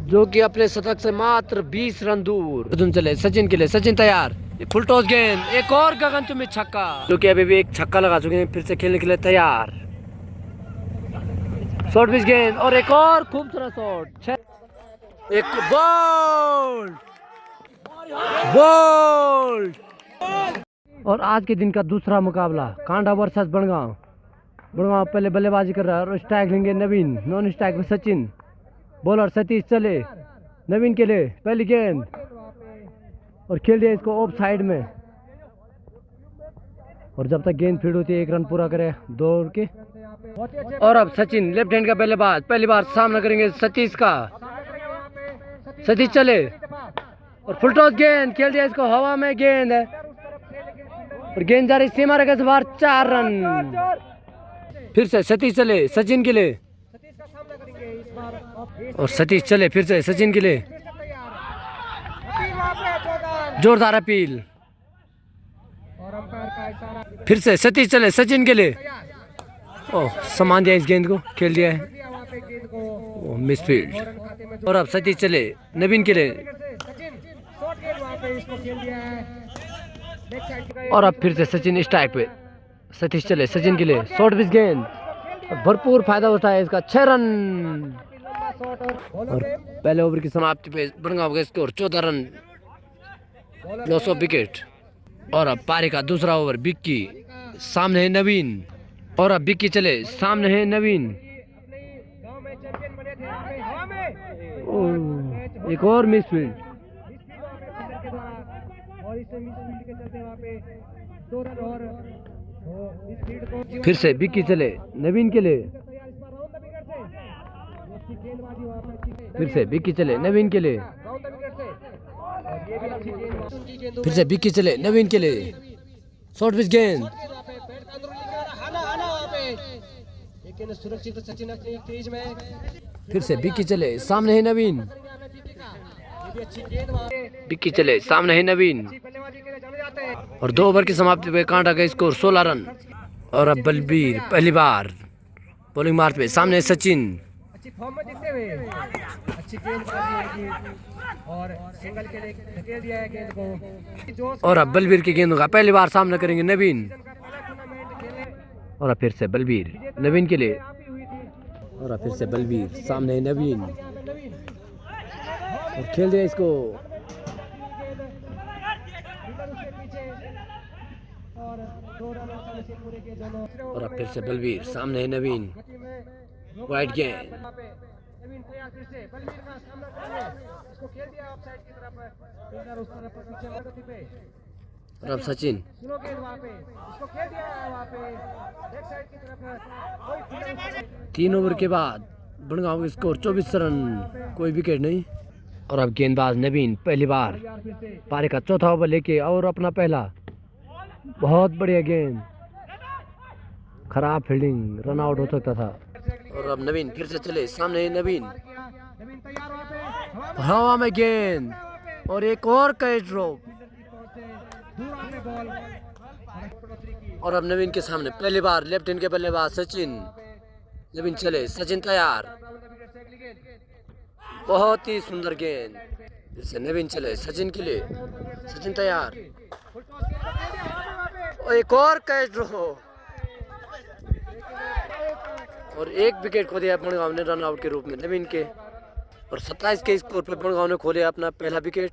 जो कि अपने शतक से मात्र 20 रन दूर। अर्जुन चले सचिन के लिए, सचिन तैयार, फुल टॉस गेंद, एक और गगनचुंबी छक्का, जो कि अभी भी एक छक्का लगा चुके हैं, फिर से खेलने के लिए तैयार। शॉर्ट पिच गेंद और एक और खूबसूरत शॉट, एक बॉल बॉल। और आज के दिन का दूसरा मुकाबला कांडा वर्सेस बड़गांव। बड़गांव पहले बल्लेबाजी कर रहा है और स्ट्राइक लेंगे नवीन, नॉन स्ट्राइक में सचिन, बॉलर सतीश चले नवीन के लिए, पहली गेंद और खेल दिया इसको ऑफ साइड में। और जब तक गेंद फील्ड होती है 1 रन पूरा करे दौड़ के। और अब सचिन लेफ्ट हैंड का बल्लेबाज, पहली बार सामना करेंगे सतीश का, सतीश चले और फुल टॉस गेंद, खेल दिया इसको हवा में, गेंद है और गेंद जा रही सीमा रेखा से बाहर, 4 रन। फिर से सतीश चले सचिन के लिए और सतीश चले फिर से सचिन के लिए, जोरदार अपील, फिर से सतीश चले सचिन के लिए, ओह समान दिया इस गेंद को, खेल दिया है, ओह मिस फील्ड। और अब सतीश चले नवीन के लिए और अब फिर से सचिन स्ट्राइक पे, सतीश चले सचिन के लिए, शॉर्ट पिच गेंद, भरपूर फायदा होता है इसका, 6 रन। और पहले ओवर की समाप्ति पे बड़गांव का score 14 run, loss of wicket. और अब पारी का दूसरा ओवर, बिक्की सामने है नवीन, और अब बिक्की चले सामने है नवीन, एक और मिस फील्ड। फिर से बिक्की चले नवीन के लिए, फिर से बिक्की चले नवीन के लिए, फिर से बिक्की चले नवीन के लिए, शॉर्ट पिच गेंद, फिर से बिक्की चले सामने है नवीन, बिक्की चले सामने है नवीन। और 2 ओवर की समाप्ति पे कांटा का स्कोर 16 रन। और अब बलबीर पहली बार बॉलिंग मार्च में, सामने सचिन, और अब बलबीर की गेंदों का पहली बार सामना करेंगे नवीन, और अब फिर से बलबीर नवीन के लिए, और अब फिर से बलबीर सामने है नवीन और खेल दिया इसको, और अब फिर से बलबीर सामने है नवीन, वाइड गेंद, और अब सचिन, 3 ओवर के बाद बड़गांव का स्कोर 24 रन, कोई विकेट नहीं। और अब गेंदबाज नवीन पहली बार पारी का चौथा ओवर लेके, और अपना पहला, बहुत बढ़िया गेंद, खराब फील्डिंग, रन आउट हो सकता था। और अब नवीन फिर से चले सामने नवीन, हवा में गेंद और एक और कैच ड्रॉप। और अब नवीन के सामने पहली बार लेफ्ट हैंड के बल्लेबाज सचिन, नवीन चले सचिन तैयार, बहुत ही सुंदर गेंद, फिर से नवीन चले सचिन के लिए, सचिन तैयार और एक और कैच ड्रॉप और 1 विकेट खो दिया बड़गांव ने रन आउट के रूप में नवीन के। और 27 के स्कोर पर बड़गांव ने खोले अपना पहला विकेट।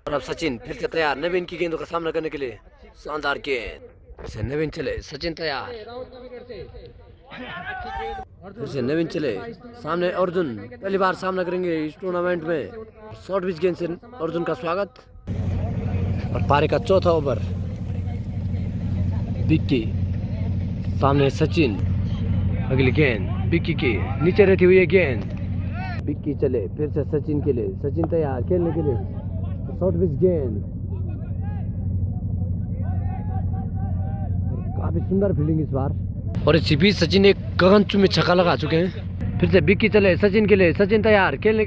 और अब सचिन फिर से तैयार नवीन की गेंदों का सामना करने के लिए, शानदार गेंद, फिर से नवीन चले सचिन तैयार, फिर से नवीन चले सामने अर्जुन, पहली बार सामना करेंगे इस टूर्नामेंट में, शॉर्ट पिच गेंद से अर्जुन का स्वागत। और पारी का चौथा ओवर, बिक्की सामने सचिन, अगली गेंद बिक्की की नीचे रहती हुई है गेंद, बिक्की चले फिर से सचिन के लिए, सचिन तैयार खेलने के लिए, शॉर्ट पिच गेंद, काफी सुंदर फील्डिंग इस बार। और इसी बीच सचिन एक गगनचुंबी छक्का लगा चुके हैं, फिर से बिक्की चले सचिन के लिए, सचिन तैयार खेलने,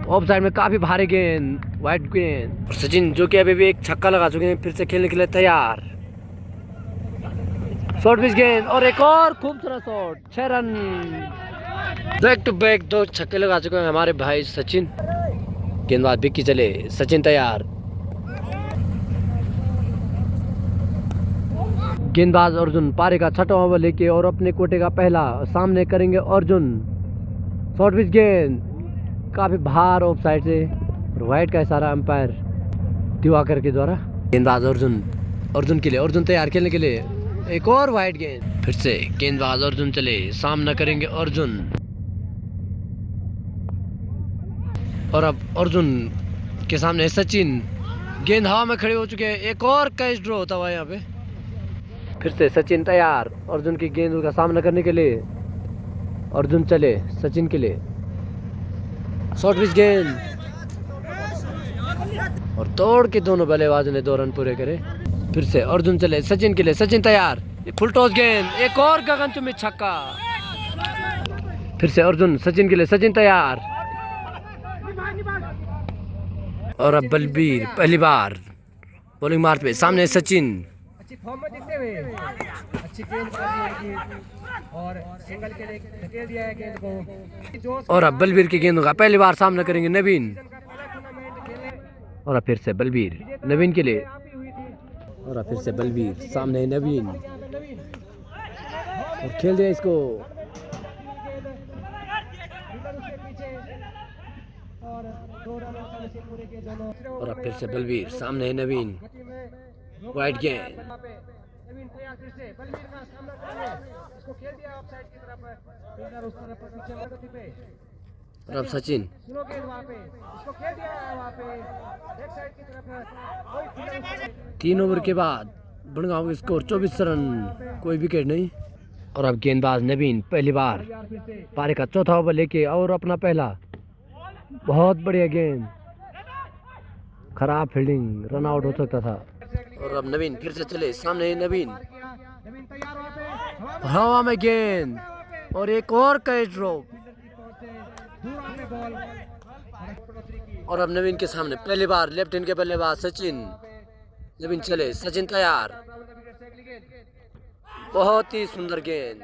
ऑफ साइड में काफी भारी गेंद, वाइड गेंद, और सचिन जो कि अभी भी एक छक्का लगा चुके हैं, फिर से खेलने के लिए तैयार, शॉर्ट पिच गेंद और एक और खूबसूरत shot, 6 run. Back to back 2 छक्के लगा चुके हैं हमारे भाई सचिन। गेंदबाज बिक्की चले, सचिन तैयार। गेंदबाज अर्जुन पारी का छठा ओवर लेके और अपने कोटे का पहला सामने करेंगे अर्जुन। शॉर्ट पिच गेंद काफी बाहर ऑफ साइड से, वाइड का इशारा अंपायर दिवाकर के द्वारा। गेंदबाज अर्जुन के लिए, अर्जुन तैयार खेलने के लिए, एक और वाइड गेंद। फिर से गेंदबाज अर्जुन चले, सामना करेंगे अर्जुन। और अब अर्जुन के सामने सचिन। गेंद हवा में खड़े हो चुके हैं, एक और कैच ड्रॉ होता हुआ यहाँ पे। फिर से सचिन तैयार अर्जुन की गेंद का सामना करने के लिए। अर्जुन चले सचिन के लिए, शॉर्ट पिच गेंद और तोड़ के दोनों बल्लेबाजों ने 2 रन पूरे करे। फिर से अर्जुन चले सचिन के लिए, सचिन तैयार, फुल टॉस गेंद, एक और गगनचुंबी छक्का। फिर से अर्जुन सचिन के लिए, सचिन तैयार। और अब बलबीर पहली बार बॉलिंग मार्क पे, सामने सचिन। अच्छी फॉर्म में दिखते हुए अच्छी गेंदबाजी और सिंगल के लिए धकेल दिया है गेंद को। और अब बलबीर की गेंदों का पहली बार सामना करेंगे नवीन। और अब फिर से बलबीर नवीन के लिए। और अब फिर से बलबीर सामने नवीन, और खेल दिया इसको। और अब फिर से बलबीर सामने नवीन, वाइड गेंद। और अब सचिन। 3 ओवर के बाद बनगांव स्कोर 24 रन, कोई विकेट नहीं। और अब गेंदबाज नवीन पहली बार पारी का चौथा ओवर लेके और अपना पहला, बहुत बढ़िया गेंद, खराब फील्डिंग, रन आउट हो सकता था। और अब नवीन फिर से चले, सामने नवीन, हवा में गेंद और एक और कैच ड्रॉप। और अब नवीन के सामने पहली बार लेफ्ट हैंड के बल्लेबाज सचिन। नवीन चले, सचिन तैयार, बहुत ही सुंदर गेंद।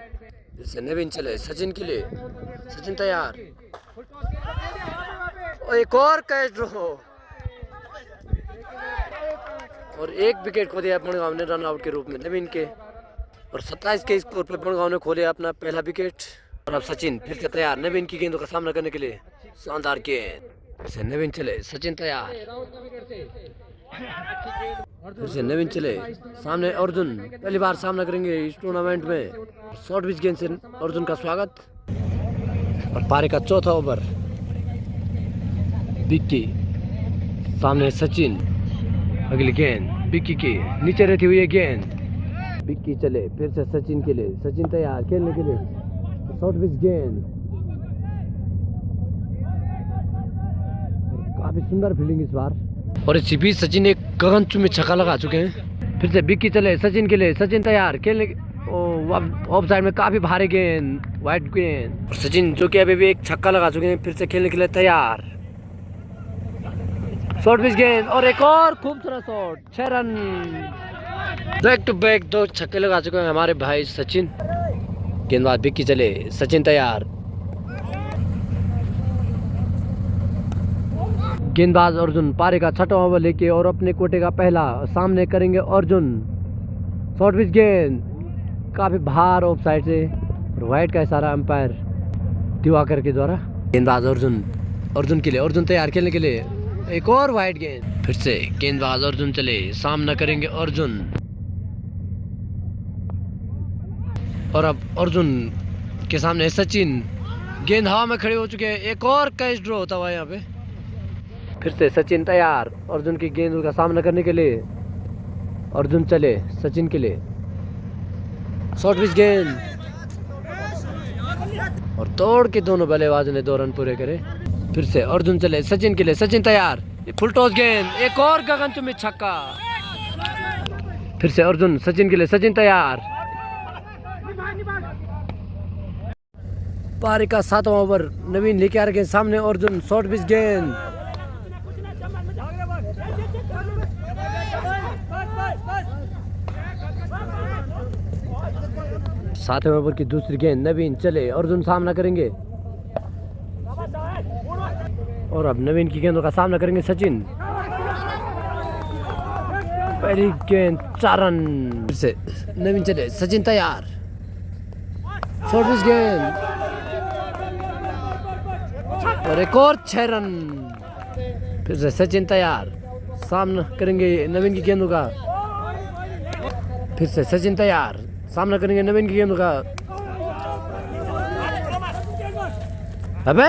फिर से नवीन चले सचिन के लिए, सचिन तैयार, और एक और कैच ड्रॉप और 1 विकेट खो दिया बनगांव ने रन आउट के रूप में नवीन के। और 27 के स्कोर पर बनगांव ने खोले अपना पहला विकेट। और अब सचिन फिर से तैयार नवीन की गेंदों का सामना करने के लिए, शानदार गेंद। फिर से नवीन चले, सचिन तैयार, फिर से नवीन चले, सामने अर्जुन पहली बार सामना करेंगे इस टूर्नामेंट में। शॉर्ट पिच गेंद से अर्जुन का स्वागत। और पारी का चौथा ओवर, बिक्की सामने सचिन, अगली गेंद बिक्की की नीचे रहती हुई है गेंद। बिक्की चले फिर से सचिन के लिए, सचिन तैयार खेलने के लिए, शॉर्ट पिच गेंद, काफी सुंदर फील्डिंग इस बार। और इसी बीच सचिन एक गगनचुंबी छक्का लगा चुके हैं। फिर से बिक्की चले सचिन के लिए, सचिन तैयार खेलने, ऑफ साइड में काफी भारी गेंद, वाइड गेंद। और सचिन जो कि अभी भी एक छक्का लगा चुके हैं, फिर से खेलने के लिए तैयार, शॉर्ट पिच गेंद और एक और खूबसूरत shot, 6 run. Back to back 2 छक्के लगा चुके हैं हमारे भाई सचिन। गेंदबाज बिक्की चले, सचिन तैयार। गेंदबाज अर्जुन पारी का छठा ओवर लेके और अपने कोटे का पहला सामने करेंगे अर्जुन। शॉर्ट पिच गेंद काफी बाहर ऑफ साइड से, वाइड का इशारा अंपायर दिवाकर के द्वारा। गेंदबाज अर्जुन के लिए, अर्जुन तैयार खेलने के लिए, एक और वाइड गेंद। फिर से गेंदबाज अर्जुन चले, सामना करेंगे अर्जुन। और अब अर्जुन के सामने सचिन। गेंद हवा में खड़े हो चुके हैं, एक और कैच ड्रॉ होता हुआ यहाँ पे। फिर से सचिन तैयार अर्जुन की गेंद का सामना करने के लिए। अर्जुन चले सचिन के लिए, शॉर्ट पिच गेंद और तोड़ के दोनों बल्लेबाजों ने 2 रन पूरे करे। फिर से अर्जुन चले सचिन के लिए, सचिन तैयार, फुल टॉस गेंद, एक और गगनचुंबी छक्का। फिर से अर्जुन सचिन के लिए, सचिन तैयार। पारी का 7वां ओवर नवीन लेके आ रहे सामने अर्जुन, शॉर्ट पिच गेंद 7वें ओवर की दूसरी गेंद, नवीन चले, अर्जुन सामना करेंगे और अब नवीन की गेंदों का सामना करेंगे सचिन। पहली गेंद 4 रन। फिर से नवीन चले, सचिन तैयार, शॉर्ट पिच गेंद और एक और 6 रन। फिर से सचिन तैयार, सामना करेंगे नवीन की गेंदों का। फिर से सचिन तैयार, सामना करेंगे नवीन की गेंदों का। अबे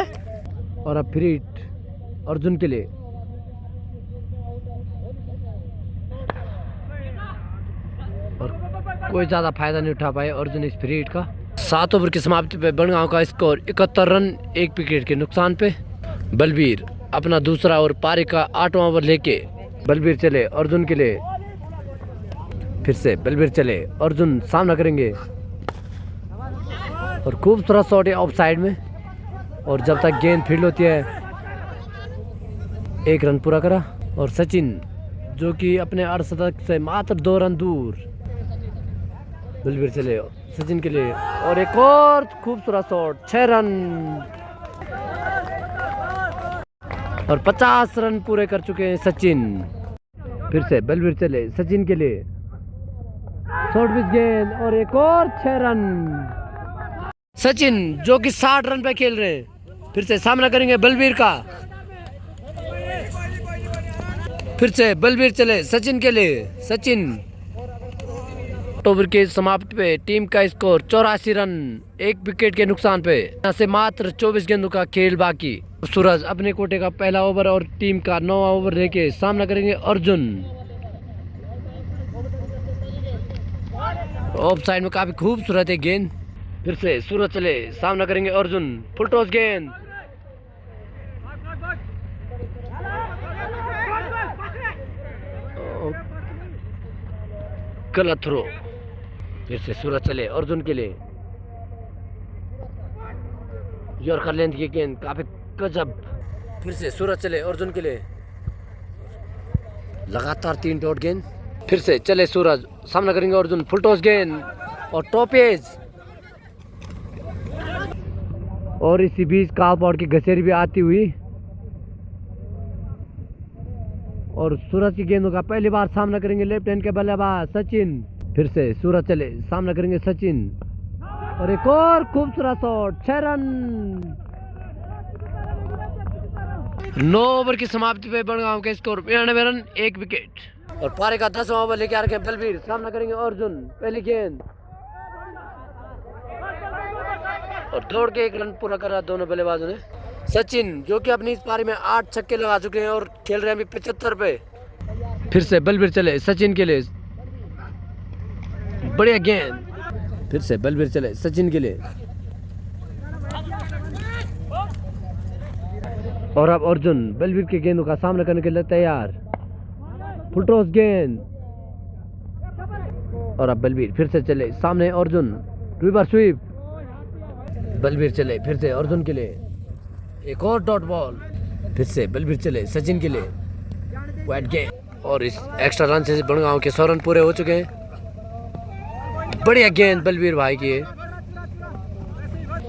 और अब फ्री हिट अर्जुन के लिए। और कोई ज्यादा फायदा नहीं उठा पाए अर्जुन इस फ्री हिट का। 7 ओवर की समाप्ति पे बनगांव का स्कोर 71 रन 1 विकेट के नुकसान पे। बलबीर अपना दूसरा और पारी का 8वां ओवर लेके बलबीर चले अर्जुन के लिए। फिर से बलबीर चले, अर्जुन सामना करेंगे और खूबसूरत शॉट है ऑफ साइड में। और जब तक गेंद फील्ड होती है 1 रन पूरा करा। और सचिन जो कि अपने अर्धशतक से मात्र 2 रन दूर। बलबीर चले सचिन के लिए और एक और खूबसूरत शॉट, 6 रन और 50 रन पूरे कर चुके हैं सचिन। फिर से बलबीर चले सचिन के लिए, शॉर्ट पिच गेंद और एक और 6 रन। सचिन जो कि 60 रन पे खेल रहे हैं, फिर से सामना करेंगे बलबीर का। फिर से बलबीर चले सचिन के लिए, सचिन। ओवर के समाप्ति पे टीम का स्कोर 84 रन 1 विकेट के नुकसान पे। यहाँ से मात्र 24 गेंदों का खेल बाकी। सूरज अपने कोटे का पहला ओवर और टीम का 9वां ओवर लेके सामना करेंगे अर्जुन। ऑफ साइड में काफी खूबसूरत है गेंद। फिर से सूरज चले, सामना करेंगे अर्जुन, फुल टॉस गेंद गलत थ्रो। फिर से सूरज चले अर्जुन के लिए, यॉर्कर लेंथ की गेंद काफी गजब। फिर से सूरज चले अर्जुन के लिए, लगातार 3 डॉट गेंद। फिर से चले सूरज, सामना करेंगे अर्जुन, फुल टॉस गेंद और टॉपेज। और इसी बीच काप आउट की घसेरी भी आती हुई और सूरज की गेंदों का पहली बार सामना करेंगे लेफ्ट हैंड के बल्लेबाज सचिन। फिर से सूरज चले, सामना करेंगे सचिन और एक और खूबसूरत शॉट, 6 रन। 9 ओवर की समाप्ति पे बनगांव के स्कोर 92 रन 1 विकेट। और पारी का 10वां ओवर लेके आ रखे हैं बलबीर, सामना करेंगे अर्जुन। पहली गेंद और दौड़ के 1 रन पूरा करा दोनों बल्लेबाजों ने। सचिन जो कि अपनी इस पारी में 8 छक्के लगा चुके हैं और खेल रहे हैं अभी 75 पे। फिर से बलबीर चले सचिन के लिए, बढ़िया गेंद। फिर से बलबीर चले सचिन के लिए और अब अर्जुन बलबीर के गेंदों का सामना करने के लिए तैयार, फुल टॉस गेंद। और अब बलबीर फिर से चले, सामने अर्जुन, रिवर स्वीप। बलबीर चले फिर से अर्जुन के लिए, एक और डॉट बॉल। फिर से बलबीर चले सचिन के लिए, वाइड गेंद। और इस एक्स्ट्रा रन से बनगांव के 100 रन पूरे हो चुके हैं। बढ़िया गेंद बलबीर भाई की है।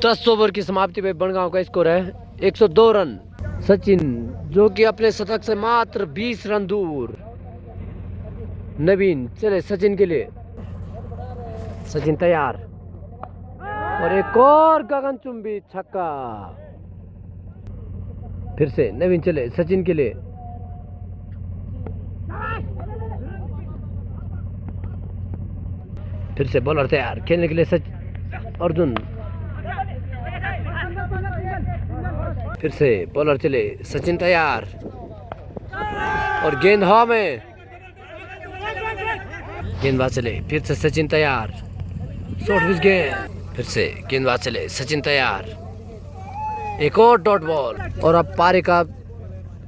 10 ओवर की समाप्ति पे बनगांव का स्कोर है 102 रन। सचिन जो कि अपने शतक से मात्र 20 रन दूर। नवीन चले सचिन के लिए, सचिन तैयार और एक और गगनचुंबी छक्का। फिर से नवीन चले सचिन के लिए, फिर से बॉलर तैयार खेलने के लिए अर्जुन। फिर से बॉलर चले सचिन तैयार और गेंद हवा में, गेंदबाज चले फिर से सचिन तैयार, शॉर्ट पिच गेंद। फिर से गेंदबाज चले सचिन तैयार, एक और डॉट बॉल। और अब पारी का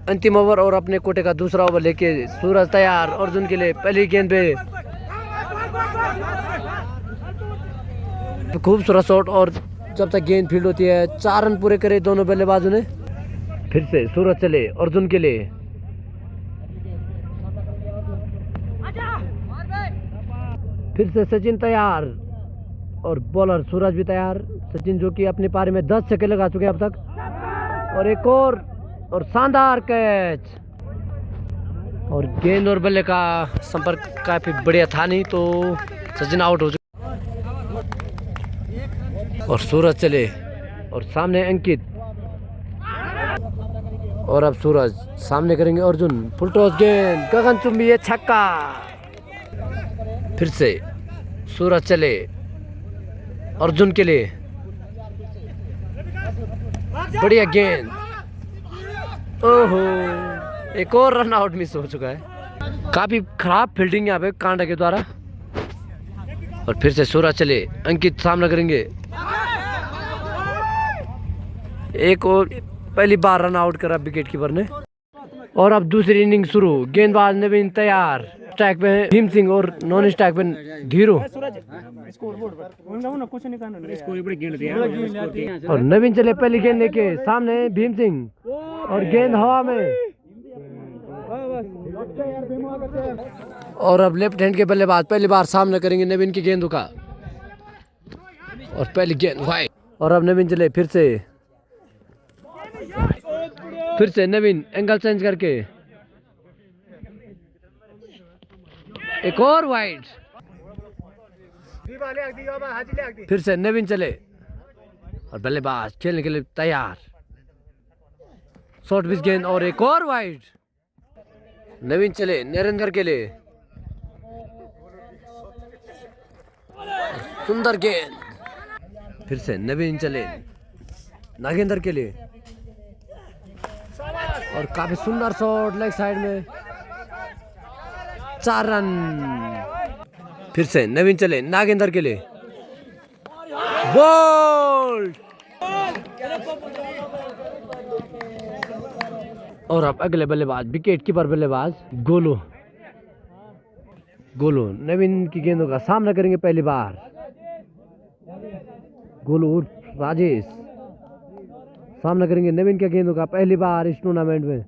अंतिम ओवर और अपने कोटे का दूसरा ओवर लेके सूरज तैयार अर्जुन के लिए। पहली गेंद पे खूबसूरत शॉट और जब तक गेंद फील्ड होती है 4 रन पूरे करे दोनों बल्लेबाजों ने। फिर से सूरज चले अर्जुन के लिए, फिर से सचिन तैयार, और बॉलर सूरज भी तैयार। सचिन जो कि अपनी पारी में 10 छक्के लगा चुके हैं अब तक। और एक और शानदार कैच। और गेंद और बल्ले का संपर्क काफी बढ़िया था नहीं, तो सचिन आउट हो चुके। और सूरज चले और सामने अंकित। और अब सूरज सामने करेंगे अर्जुन। फुल टॉस गेंद गगनचुंबी छक्का। फिर से सूरज चले अर्जुन के लिए। बढ़िया गेंद। ओहो, एक और रन आउट मिस हो चुका है। काफी खराब फील्डिंग यहाँ पे कांडा के द्वारा। और फिर से सूरज चले, अंकित सामना करेंगे। एक और पहली बार रन आउट करा विकेट कीपर ने। और अब दूसरी इनिंग शुरू। गेंदबाज नवीन तैयार। स्ट्राइक पे भीम सिंह और नॉन स्ट्राइक पे धीरू। और नवीन चले पहली गेंद लेके। सामने भीम सिंह और गेंद हवा में। और अब लेफ्ट हैंड के बल्लेबाज पहली बार सामना करेंगे नवीन की गेंदों का। और पहली गेंद वाइड। और अब नवीन चले फिर से नवीन एंगल चेंज करके। एक और वाइड। फिर से नवीन चले और बल्लेबाज खेलने के लिए तैयार। शॉर्ट पिच गेंद और एक और वाइड। नवीन चले नरेंद्र के लिए। सुंदर गेंद। फिर से नवीन चले नागेंद्र के लिए। और काफी सुंदर शॉट लेग साइड में। 4 रन। फिर से नवीन चले नागेंद्र के लिए। बोल्ड। और अब अगले बल्लेबाज विकेट कीपर बल्लेबाज गोलू नवीन की गेंदों का सामना करेंगे पहली बार। गोलू उर्फ राजेश सामना करेंगे नवीन के गेंदों का पहली बार इस टूर्नामेंट में।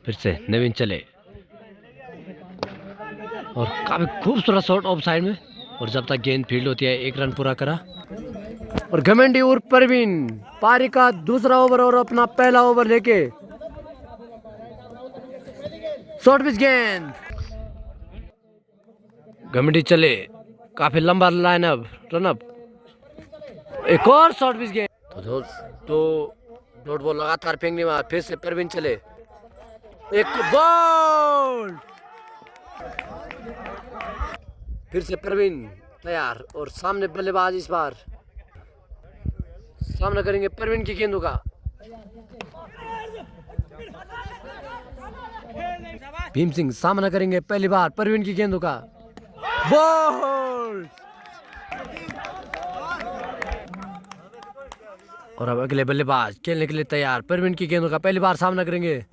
फिर से नवीन चले और काफी खूबसूरत शॉट ऑफ साइड में। और जब तक गेंद फील्ड होती है 1 रन पूरा करा। और घमंडी उर्फ परवीन पारी का दूसरा ओवर और अपना पहला ओवर लेके। शॉर्ट पिच गेंद। घमंडी चले काफी लंबा लाइनअप रनअप। एक और शॉर्ट पिच गेंद। तो डॉट बॉल लगातार फेंकने में। फिर से परवीन चले। एक बॉल। फिर से परवीन तैयार और सामने बल्लेबाज इस बार सामना करेंगे परवीन की गेंदों का। भीम सिंह सामना करेंगे पहली बार परवीन की गेंदों का। बॉल। और अब अगले बल्लेबाज खेलने के लिए तैयार। परवीन की गेंदों का पहली बार सामना करेंगे।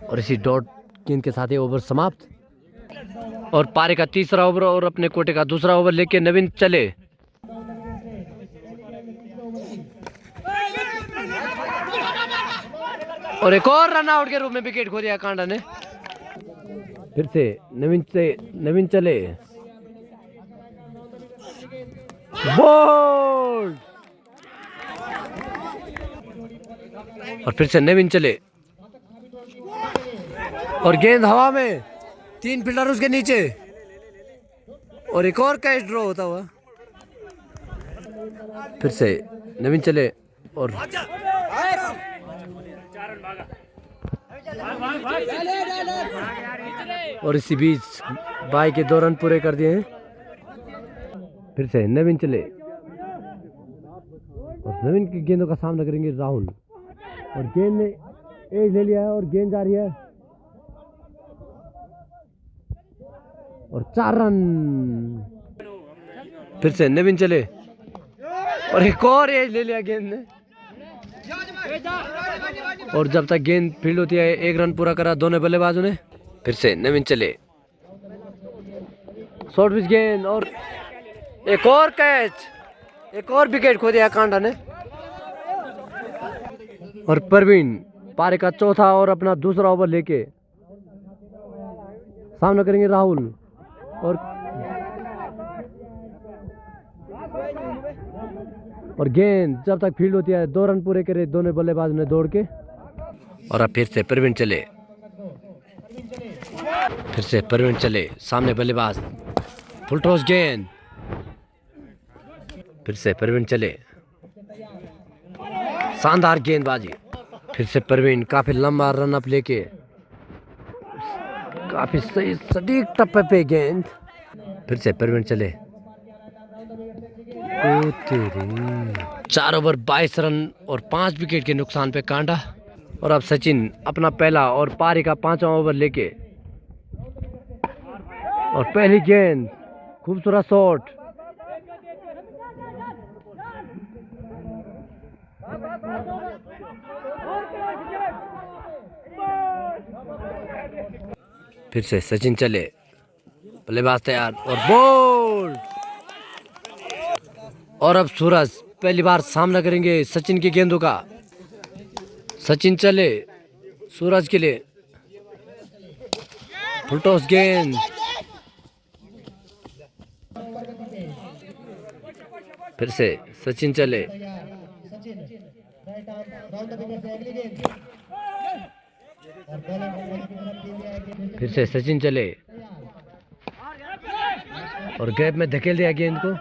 और इसी डॉट गेंद के साथ ही ओवर समाप्त। और पारी का तीसरा ओवर और अपने कोटे का दूसरा ओवर लेके नवीन चले। और एक और रन आउट के रूप में विकेट खो दिया कांडा ने। फिर से नवीन चले। बॉल। और फिर से नवीन चले और गेंद हवा में। 3 फील्डर उसके नीचे। और एक और कैच ड्रॉ होता हुआ। फिर से नवीन चले और इसी बीच बाई के 2 रन पूरे कर दिए हैं। फिर से नवीन चले और नवीन की गेंदों का सामना करेंगे राहुल। और गेंद ने एज ले लिया है और गेंद जा रही है। और 4 रन। फिर से नवीन चले और एक और एज ले लिया गेंद ने। और जब तक गेंद फील्ड होती है 1 रन पूरा करा दोनों बल्लेबाजों ने। फिर से नवीन चले। शॉर्ट पिच गेंद और एक और कैच। एक और विकेट खो दिया कांडा ने। और परवीन पारी का चौथा और अपना दूसरा ओवर लेके सामना करेंगे राहुल। और गेंद जब तक फील्ड होती है 2 रन पूरे करे दोनों बल्लेबाज ने दौड़ के। और अब फिर से प्रवीण चले, सामने बल्लेबाज फुल टॉस गेंद, फिर से प्रवीण चले, शानदार गेंदबाजी, फिर से प्रवीण काफी लंबा रन अप लेके, काफी सही सटीक टप्पे पे गेंद, फिर से प्रवीण चले, 4 ओवर 22 रन और 5 विकेट के नुकसान पे कांडा। और अब सचिन अपना पहला और पारी का 5वां ओवर लेके, और पहली गेंद, खूबसूरत शॉट, फिर से सचिन चले, बल्लेबाज तैयार और बोल्ड। और अब सूरज पहली बार सामना करेंगे सचिन की गेंदों का। सचिन चले, सूरज के लिए फुल टॉस गेंद, फिर से सचिन चले, फिर से सचिन चले और गैप में धकेल दिया गेंद को।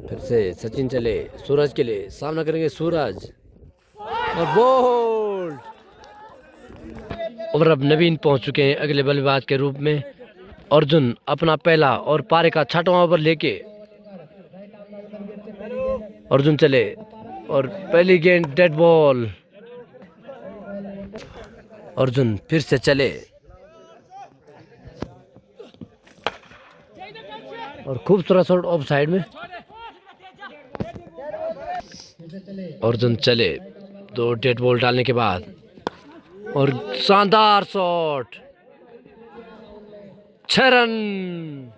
फिर से सचिन चले, सूरज के लिए सामना करेंगे सूरज और बोल्ड। और अब नवीन पहुंच चुके हैं अगले बल्लेबाज के रूप में। अर्जुन अपना पहला और पारी का 6वां ओवर लेके, अर्जुन चले और पहली गेंद डेड बॉल। अर्जुन फिर से चले और खूबसूरत शॉट ऑफ साइड में। अर्जुन चले 2 डेड बॉल डालने के बाद और शानदार शॉट, 6 रन।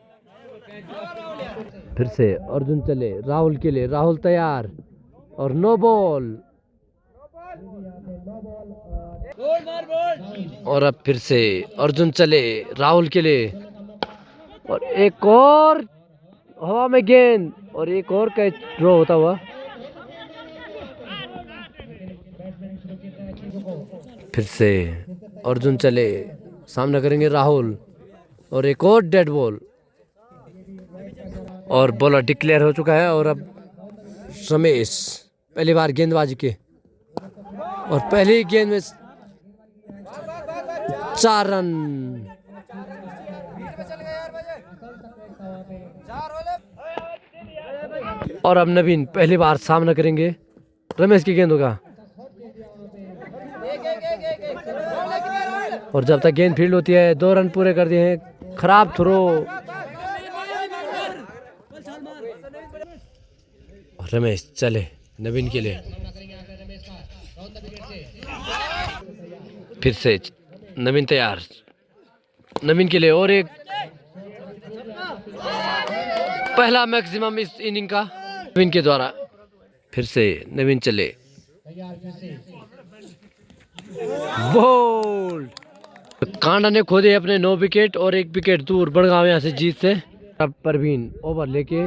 फिर से अर्जुन चले, राहुल के लिए, राहुल तैयार और नो बॉल। और अब फिर से अर्जुन चले, राहुल के लिए और एक और हवा में गेंद और एक और कैच ड्रॉ होता हुआ। फिर से अर्जुन चले, सामना करेंगे राहुल और एक और डेड बॉल और बॉलर डिक्लेयर हो चुका है। और अब रमेश पहली बार गेंदबाजी के और पहली गेंद में 4 रन। और अब नवीन पहली बार सामना करेंगे रमेश की गेंदों का। और जब तक गेंद फील्ड होती है 2 रन पूरे कर दिए हैं, खराब थ्रो। रमेश चले नवीन के लिए, फिर से नवीन तैयार, नवीन के लिए और एक पहला मैक्सिमम इस इनिंग का नवीन के द्वारा। फिर से नवीन चले, बोल्ड। कांडा ने खो दिए अपने 9 विकेट और 1 विकेट दूर बड़गांव यहाँ से जीत से। अब परवीन ओवर लेके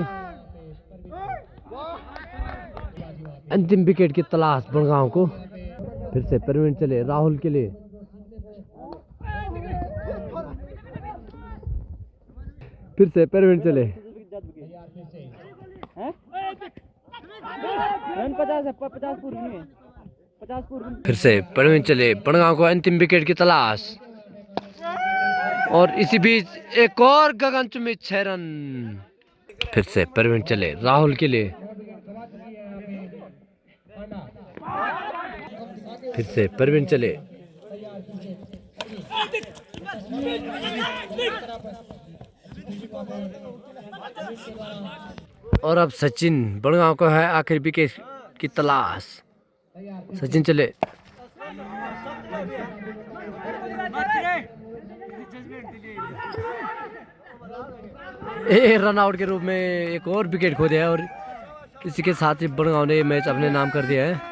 अंतिम विकेट की तलाश बड़गांव को। फिर से परवीन चले, राहुल के लिए, फिर से परवीन चले, 50 फिर से परवीन चले, बड़गांव को अंतिम विकेट की तलाश। और इसी बीच एक और गगनचुंबी 6 रन। फिर से परवीन चले, राहुल के लिए, फिर से परवीन चले, और अब सचिन बड़गांव को है आखिरी विकेट की तलाश। सचिन चले, रन आउट के रूप में एक और विकेट खो दिया है और इसी के साथ ही बड़गांव ने मैच अपने नाम कर दिया है।